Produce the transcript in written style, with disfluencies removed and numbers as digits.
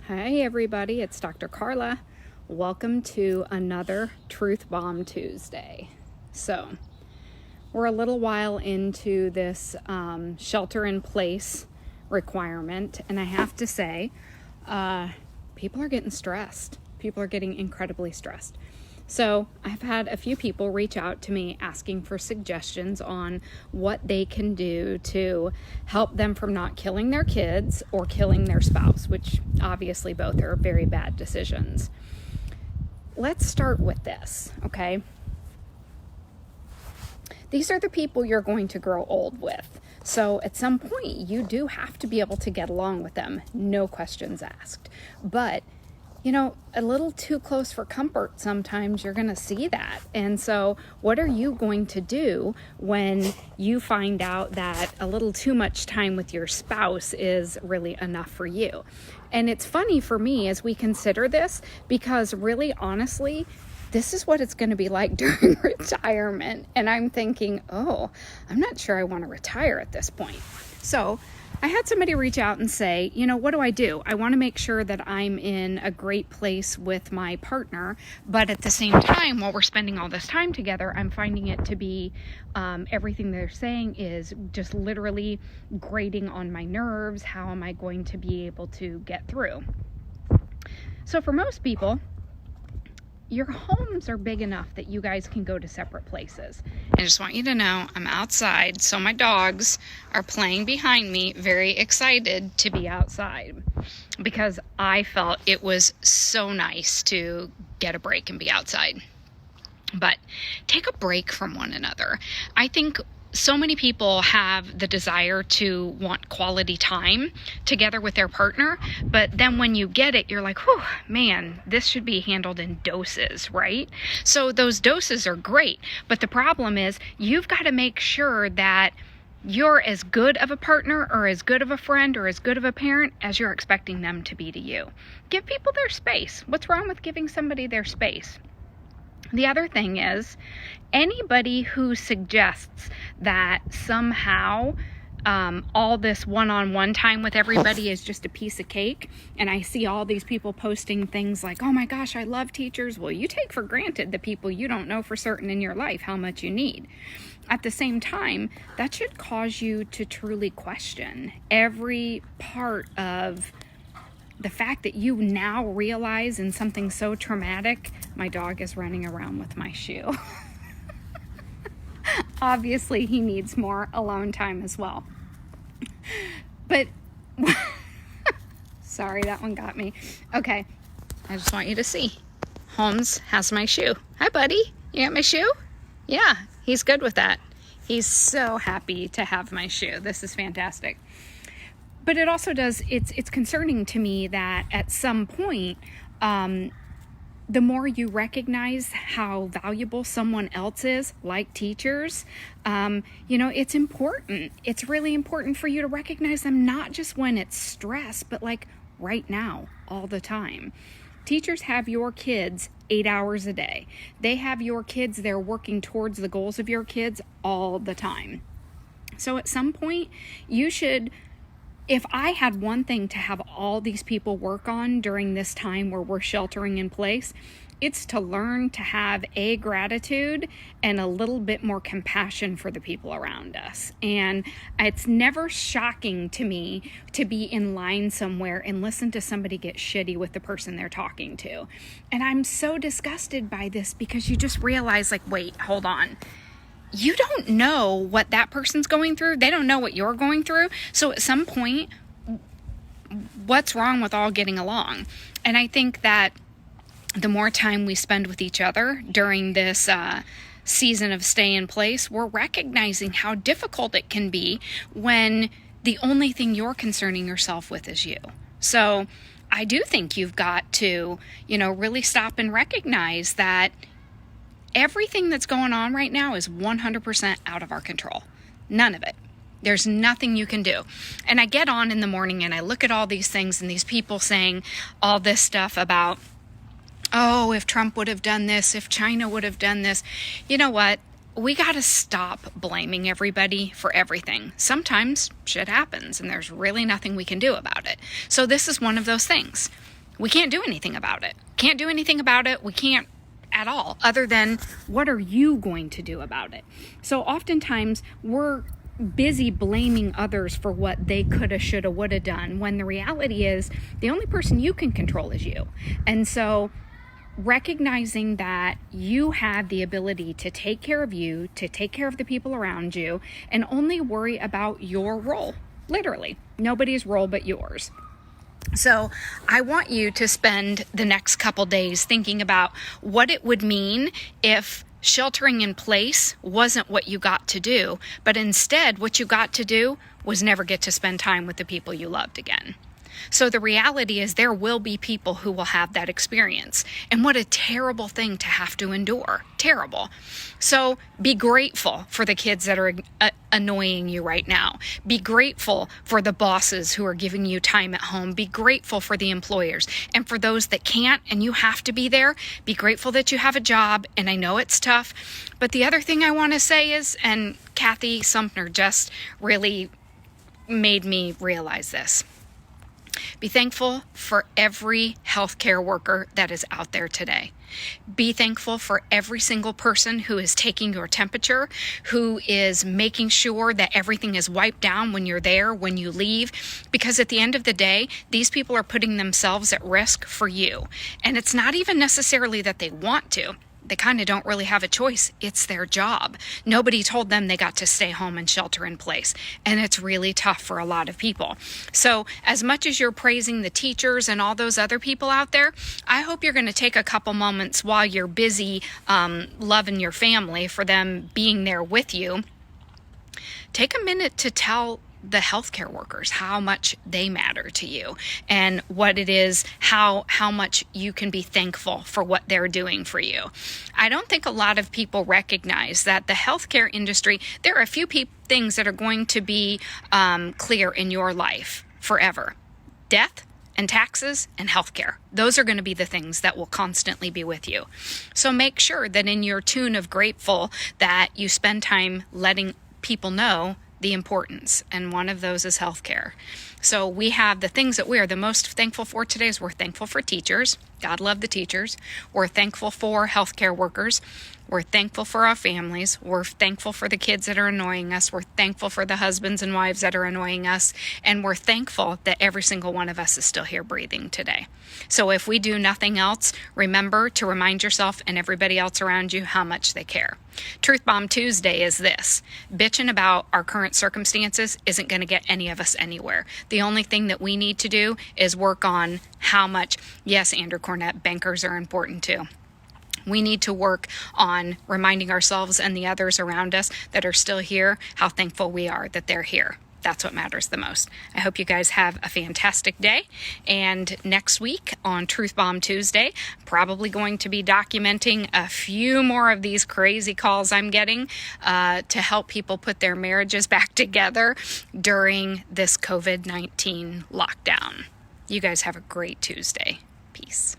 Hi everybody, it's Dr. Carla. Welcome to another Truth Bomb Tuesday. So, we're a little while into this shelter in place requirement, and I have to say, people are getting stressed. People are getting incredibly stressed. So I've had a few people reach out to me asking for suggestions on what they can do to help them from not killing their kids or killing their spouse, which obviously both are very bad decisions. Let's start with this, okay? These are the people you're going to grow old with. So at some point, you do have to be able to get along with them, no questions asked. But a little too close for comfort, sometimes you're going to see that. And so what are you going to do when you find out that a little too much time with your spouse is really enough for you? And it's funny for me as we consider this, because really, honestly, this is what it's going to be like during retirement. And I'm thinking, I'm not sure I want to retire at this point. So I had somebody reach out and say, what do? I want to make sure that I'm in a great place with my partner, but at the same time, while we're spending all this time together, I'm finding it to be, everything they're saying is just literally grating on my nerves. How am I going to be able to get through? So for most people, your homes are big enough that you guys can go to separate places. I just want you to know I'm outside, so my dogs are playing behind me, very excited to be outside, because I felt it was so nice to get a break and be outside. But take a break from one another. I think so many people have the desire to want quality time together with their partner, but then when you get it, you're like, whew, man, this should be handled in doses, right? So those doses are great, but the problem is you've got to make sure that you're as good of a partner or as good of a friend or as good of a parent as you're expecting them to be to you. Give people their space. What's wrong with giving somebody their space? The other thing is, anybody who suggests that somehow all this one-on-one time with everybody is just a piece of cake, and I see all these people posting things like, oh my gosh, I love teachers. Well, you take for granted the people you don't know for certain in your life how much you need. At the same time, that should cause you to truly question every part of the fact that you now realize in something so traumatic. My dog is running around with my shoe. Obviously, he needs more alone time as well. But, sorry, that one got me. Okay, I just want you to see. Holmes has my shoe. Hi, buddy. You got my shoe? Yeah, he's good with that. He's so happy to have my shoe. This is fantastic. But it also it's concerning to me that at some point, the more you recognize how valuable someone else is, like teachers, it's important. It's really important for you to recognize them, not just when it's stress, but like right now, all the time. Teachers have your kids 8 hours a day. They have your kids there working towards the goals of your kids all the time. So at some point, you should... If I had one thing to have all these people work on during this time where we're sheltering in place, it's to learn to have gratitude and a little bit more compassion for the people around us. And it's never shocking to me to be in line somewhere and listen to somebody get shitty with the person they're talking to. And I'm so disgusted by this, because you just realize, like, wait, hold on. You don't know what that person's going through. They don't know what you're going through. So at some point, what's wrong with all getting along? And I think that the more time we spend with each other during this season of stay in place, we're recognizing how difficult it can be when the only thing you're concerning yourself with is you. So I do think you've got to, really stop and recognize that everything that's going on right now is 100% out of our control. None of it. There's nothing you can do. And I get on in the morning and I look at all these things and these people saying all this stuff about, oh, if Trump would have done this, if China would have done this. You know what? We got to stop blaming everybody for everything. Sometimes shit happens and there's really nothing we can do about it. So this is one of those things. we can't do anything about it. Can't do anything about it. We can't at all, other than what are you going to do about it? So oftentimes we're busy blaming others for what they coulda, shoulda, woulda done, when the reality is the only person you can control is you. And so recognizing that you have the ability to take care of you, to take care of the people around you, and only worry about your role. Literally, nobody's role but yours. So I want you to spend the next couple days thinking about what it would mean if sheltering in place wasn't what you got to do, but instead what you got to do was never get to spend time with the people you loved again. So the reality is there will be people who will have that experience. And what a terrible thing to have to endure. Terrible. So be grateful for the kids that are annoying you right now. Be grateful for the bosses who are giving you time at home. Be grateful for the employers. And for those that can't and you have to be there, be grateful that you have a job. And I know it's tough. But the other thing I want to say is, and Kathy Sumpner just really made me realize this. Be thankful for every healthcare worker that is out there today. Be thankful for every single person who is taking your temperature, who is making sure that everything is wiped down when you're there, when you leave, because at the end of the day, these people are putting themselves at risk for you. And it's not even necessarily that they want to. They kind of don't really have a choice. It's their job. Nobody told them they got to stay home and shelter in place. And it's really tough for a lot of people. So as much as you're praising the teachers and all those other people out there, I hope you're going to take a couple moments while you're busy loving your family for them being there with you. Take a minute to tell the healthcare workers how much they matter to you and what it is, how much you can be thankful for what they're doing for you. I don't think a lot of people recognize that the healthcare industry, there are a few things that are going to be clear in your life forever. Death and taxes and healthcare. Those are going to be the things that will constantly be with you. So make sure that in your tune of grateful that you spend time letting people know the importance, and one of those is healthcare. So we have the things that we are the most thankful for today is we're thankful for teachers. God love the teachers. We're thankful for healthcare workers. We're thankful for our families. We're thankful for the kids that are annoying us. We're thankful for the husbands and wives that are annoying us. And we're thankful that every single one of us is still here breathing today. So if we do nothing else, remember to remind yourself and everybody else around you how much they care. Truth Bomb Tuesday is this. Bitching about our current circumstances isn't going to get any of us anywhere. The only thing that we need to do is work on how much, yes, Andrew Cornett, bankers are important too. We need to work on reminding ourselves and the others around us that are still here how thankful we are that they're here. That's what matters the most. I hope you guys have a fantastic day. And next week on Truth Bomb Tuesday, probably going to be documenting a few more of these crazy calls I'm getting to help people put their marriages back together during this COVID-19 lockdown. You guys have a great Tuesday. Peace.